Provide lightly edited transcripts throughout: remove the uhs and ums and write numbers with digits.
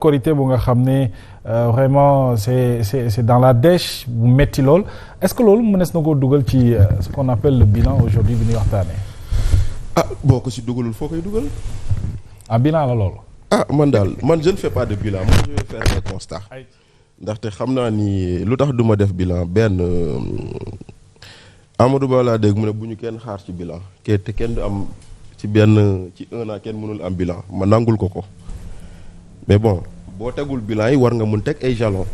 Korité bu nga xam ne vraiment c'est dans la dèche bu metti lool est-ce que loolu mënees na koo dugal ci ce qu'on appelle le bilan aujourd'hui bi ñuy waxtaanee. ah boo ko si dugalul foo koy dugal. ah bilan la loolu. ah man daal man je ne fais pas de bilan moi je vais faire des constats ndaxte xam naa ni lu tax du ma def bilan benn Amadou Ba laa dégg mu ne bu ñu kenn xaar ci bilan te kenn du am ci benn ci 1 an kenn mënul am bilan ma nangul ko. mais bon boo tegul bilan yi war nga mun teg ay jalons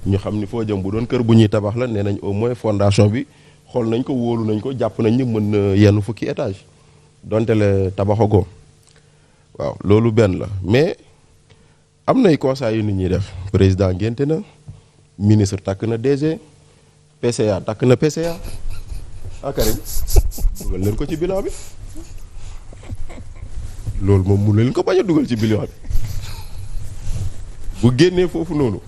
ñu xam ni foo jëm bu doon kër bu ñuy tabax la nee nañ au moins fondation bi xool nañ ko wóolu nañ ko jàpp nañ ni mën na yenn fukki étage donte le tabaxagoo waaw loolu benn la mais am nay conseils yu nit ñuy def président ngénte na ministre takk na DG PCA takk na PCA Karim dugal leen ko ci bilan bi loolu moom mun leen ko bañ a dugal ci bilan bi. bu génnee foofu noonu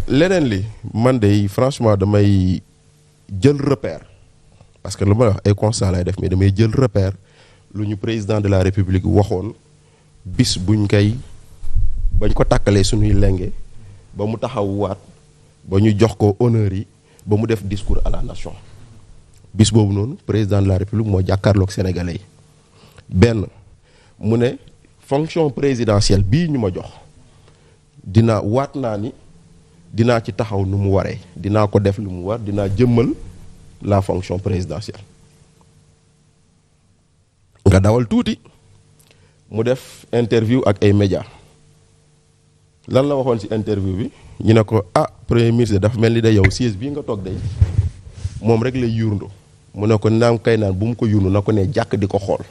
leneen li man de franchement damay jël repère parce que lu ma wax ay constat lay def mais damay jël repère lu ñu président de la république waxoon bis buñ koy bañ ko tàkkalee suñuy lenge ba mu taxaw waat ba ñu jox ko honneur yi ba mu def discours à la nation bis boobu noonu président de la république moo jàkkaarloog sénégalais yi benn mu ne fonction présidentielle bii ñu ma jox dinaa waat naa ni dinaa ci taxaw nu mu waree dinaa ko def lu mu war dinaa jëmmal la fonction présidentielle nga dawal tuuti mu def interview ak ay médias lan la waxoon ci interview bi ñu ne ko premier ministre dafa mel ni da yow siège bii nga toog day moom rek lay yuurndu mu ne ko naam kay naan bu mu ko yurnu na ko ne jàkk di ko xool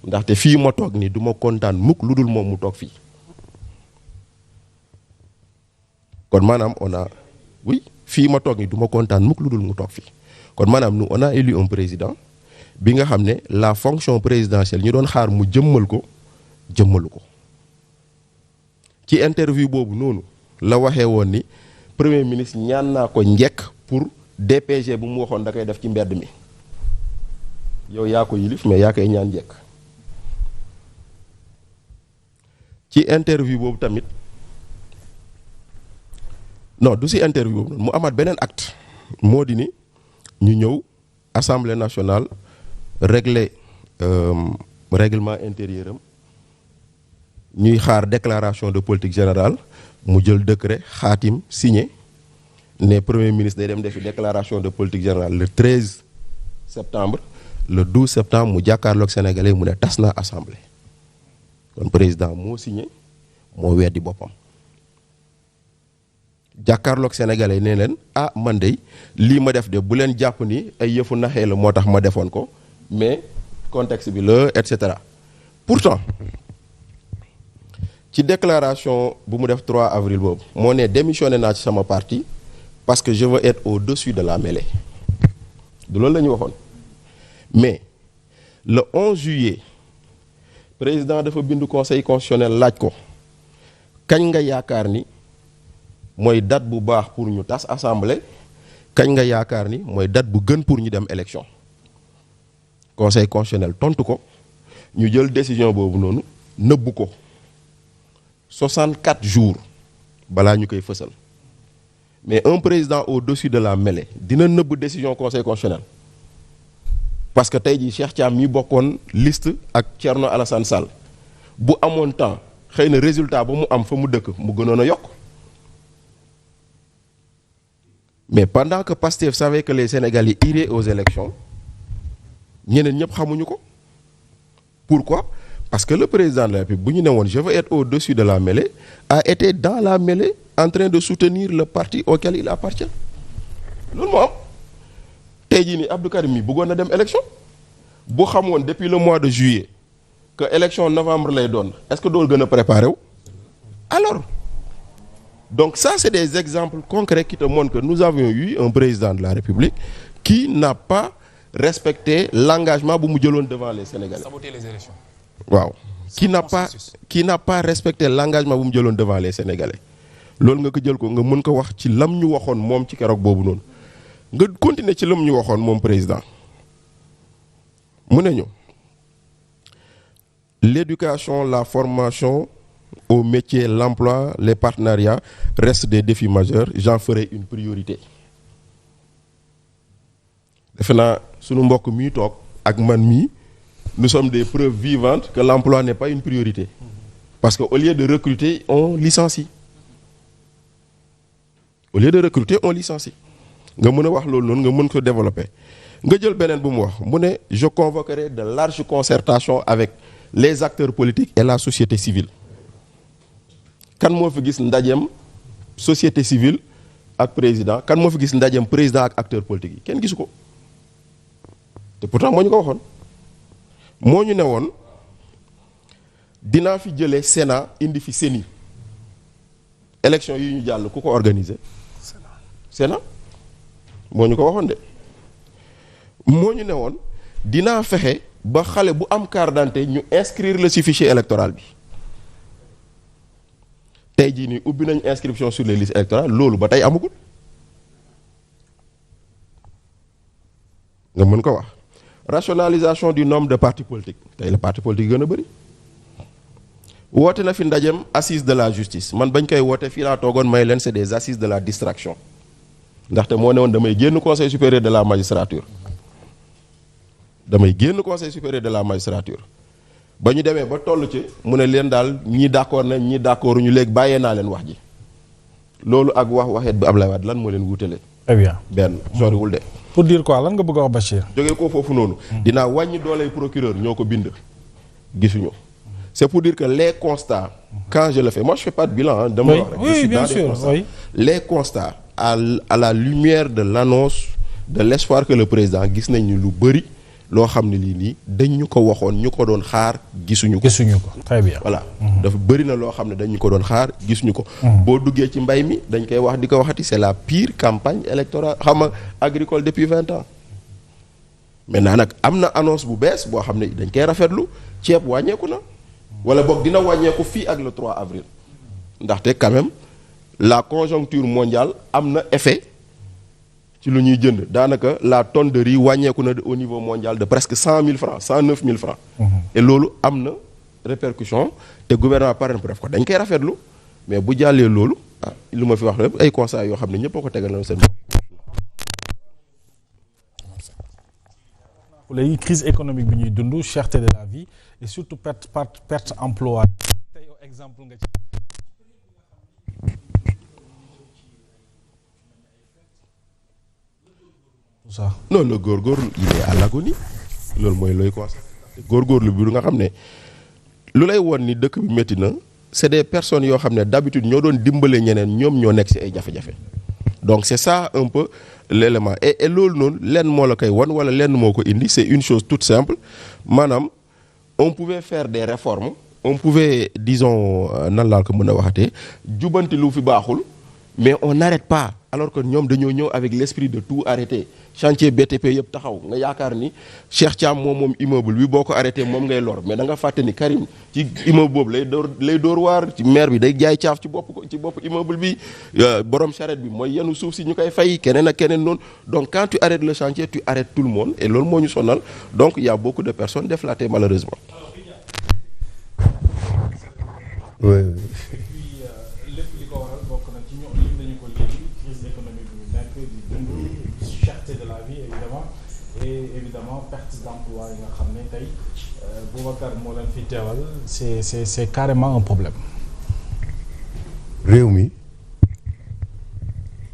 ndaxte fii ma toog nii du ma kontaan mukk lu dul moom mu toog fii kon maanaam fii ma toog nii du ma kontaan mukk lu dul mu toog fii kon maanaam nous on a élu un président bi nga xam ne la fonction présidentielle ñu doon xaar mu jëmmal ko jëmmalu ko ci interview boobu noonu la waxee woon ni premier ministre ñaan naa ko njekk pour DPG bu mu waxoon da koy def ci mbedd mi yow yaa ko yilif mais yaa koy ñaan njekk ci interview boobu tamit non du si interview boobu noonu mu amaat beneen acte moo di ni ñu ñëw assemblée nationale régler règlement intérieur am ñuy xaar déclaration de politique générale mu jël décret xaatim signé ne premier ministre day dem defi déclaration de politique générale le 13 septembre le 12 septembre mu jàkkaarloog sénégalais mu ne tas na assemblée kon président moo signé moo weddi boppam jàkkaarloog sénégalais ne leen man de lii ma def de bu leen jàpp ni ay yëfu naxee la moo tax ma defoon ko mais contexte bi la et cetera pourtant ci déclaration bu mu def 3 avril boobu moo ne démissionné naa ci sama parti parce que je veux être au-dessus de la mêlée du loolu la ñu waxoon mais le 11 juillet président dafa bindu conseil constitutionnel laaj ko kañ nga yaakaar ni mooy date bu baax pour ñu tas assemblée kañ nga yaakaar ni mooy date bu gën pour ñu dem élection conseil constitutionnel tontu ko ñu jël décision boobu noonu nëbbu ko 64 jours balaa ñu koy fësal mais un président au-dessus de la mêlée dina nëbb décision conseil constitutionnel parce que tey jii Cheikh Thiam mi bokkoon liste ak Thierno Alassane Sall bu amoon temps xëy na résultat ba mu am fa mu dëkk mu gënoon a yokk mais pendant que Pastef savait que les Sénégalais iraient aux élections ñeneen ñëpp xamuñu ko pourquoi parce que le président de la République bu ñu ne woon je veux être au-dessus de la mêlée a été dans la mêlée en train de soutenir le parti auquel il appartient loolu moo am tey jii nii Abdou Karim mi bëggoon na dem élection bu xamoon depuis le mois de juillet que élection novembre lay doon est-ce que dool gën a préparé wu alors donc ça c'est des exemples concrets qui te montrent que nous avions eu un président de la République qui n'a pas respecté l'engagement bu mu jëloon devant les Sénégalais. Saboter les élections. waaw qui n'a pas respecté l'engagement bu mu jëloon devant les Sénégalais loolu nga ko jël ko nga mën ko wax ci lam ñu waxoon moom ci keroog boobu noonu nga continuer ci lam ñu waxoon moom président mu ne ñu l'éducation la formation au métier, l'emploi, les partenariats restent des défis majeurs. J'en ferai une priorité. defe naa sunu mbokk mii toog ak man mii nous sommes des preuves vivantes que l'emploi n'est pas une priorité. Parce qu'au lieu de recruter, on licencie. Au lieu de recruter, on licencie. nga mën a wax loolu noonu nga mën ko développer nga jël beneen bu mu wax mu ne je convoquerai de larges concertations avec les acteurs politiques et la société civile. kan moo fi gis ndajeem société civile ak président kan moo fi gis ndajeem président ak acteurs politiques yi kenn gisu ko te pourtant moo ñu ko waxoon moo ñu ne woon dinaa fi jëlee Sénat indi fi CENI élection yi ñu jàll ku ko organiser Sénat moo ñu ko waxoon de moo ñu ne woon dinaa fexe ba xale bu am carte d'identité ñu inscrire la ci fichier électoral bi tey jii nii ubbi nañ inscription sur les listes électorales loolu ba tey amagul nga mën ko wax rationalisation du nombre de partis politiques tey la parti politique gën a bëri woote na fi ndajem assise de la justice man bañ koy woote fii laa toogoon may leen c'est des assises de la distraction ndaxte moo ne woon damay génn conseil supérieur de la magistrature de la magistrature ba ñu demee ba toll ci mu ne leen daal ñii d'accord nañ ñii d'accord ñu léegi bàyyee naa leen wax ji loolu ak waxeet bi Ablaye Wade lan moo leen wuutale. très bien benn soriwul de. pour dire quoi lan nga bëgg a wax Bachir. jógee ko foofu noonu. dinaa wàññi dooley procureur ñoo ko bind. gisuñu c'est pour dire que les constats quand je le fais moi je fais pas de bilan dama wax rek. oui bien sûr oui. les constats à la lumière de l'annonce de l'espoir que le président gis nañ ni lu bëri. loo xam ne lii nii dañ ñu ko waxoon ñu ko doon xaar gisuñu ko. très bien. voilà dafa bëri na loo xam ne dañ ñu ko doon xaar gisuñu ko. boo duggee ci mbay mi dañ koy wax di ko waxati c'est la pire campagne électorale xam nga agricole depuis 20 ans. maintenant nag am na annonce bu bees boo xam ne dañ koy rafetlu ceeb wàññeeku na. wala boog dina wàññeeku fii ak le 3 avril. ndaxte quand même la conjoncture mondiale am na effet. ci lu ñuy jënd daanaka la tonne de riz wàññeeku na au niveau mondial de presque 100 000 francs 109 000 francs. et loolu am na répercussion te gouvernement par exemple def ko dañ koy rafetlu mais bu jàllee loolu ah lu ma fi wax lépp ay constats yoo xam ne ñëpp a ko tegal na seen bopp. léegi crise économique bi ñuy dund cherté de la vie et surtout perte emploi. tey exemple nga ci. ça. non le góorgóorlu il est à l'agonie loolu mooy looy constaté góorgóorlu bi nga xam ne lu lay woon ni dëkk bi métti na c'est des personnes yoo xam ne d'habitude ñoo doon dimbale ñeneen ñoom ñoo nekk ci ay jafe-jafe donc c'est ça un peu l'élément et loolu noonu lenn moo la koy wan wala lenn moo ko indi c'est une chose toute simple maanaam on pouvait faire des réformes on pouvait disons nan laa ko mën a waxatee jubanti lu fi baaxul mais on n'arrête pas alors que ñoom dañoo ñëw avec l'esprit de tout arrêter chantier BTP yëpp taxaw nga yaakaar ni Cheikh Thiam moom immeuble bi boo ko arrêté moom ngay lor mais da nga fàtte ni Karim ci immeuble boobu lay door waar ci maire bi day jaay caaf ci bopp immeuble bi borom charrette bi mooy yenu suuf si ñu koy fay keneen ak keneen noonu donc quand tu arrêtes le chantier tu arrêtes tout le monde et loolu moo ñu sonal donc il y a beaucoup de personnes déflatées malheureusement. oui. de la vie évidemment et évidemment perte d'emploi yi nga xam ne tey Boubacar moo leen fi teewal c'est carrément un problème. réew mi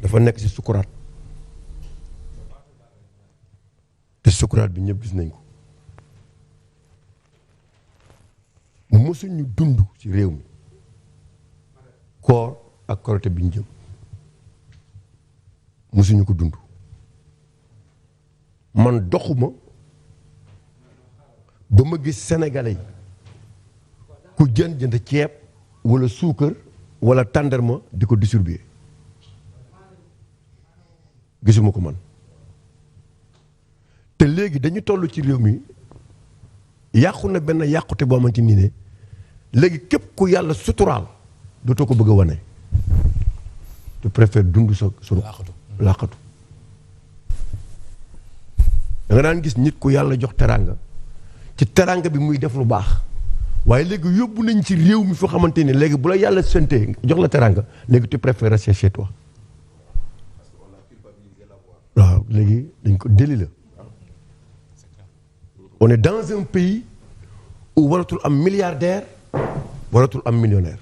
dafa nekk ci sukuraat te sukuraat bi ñëpp gis nañ ko mu mësuñu dund ci réew mi koor ak Korité bi ñu jëm mësuñu ko dund. man doxuma ba ma gis sénégalais yi ku jënd ceeb wala suukar wala tàndarma di ko distribuer gisuma ko man te léegi dañu toll ci réew mi yàqu na benn yàqute boo xamante ni ne léegi képp ku yàlla suturaal dootoo ko bëgg a wane tu préfères dund sa làqatu da nga daan gis nit ku yàlla jox teraanga ci teraanga bi muy def lu baax waaye léegi yóbbu nañ ci réew mi foo xamante ni léegi bu la yàlla sentee jox la teranga léegi tu préfères rester chez toi waaw léegi dañ ko déli la on est dans un pays où waratul am milliardaire waratul am millionnaire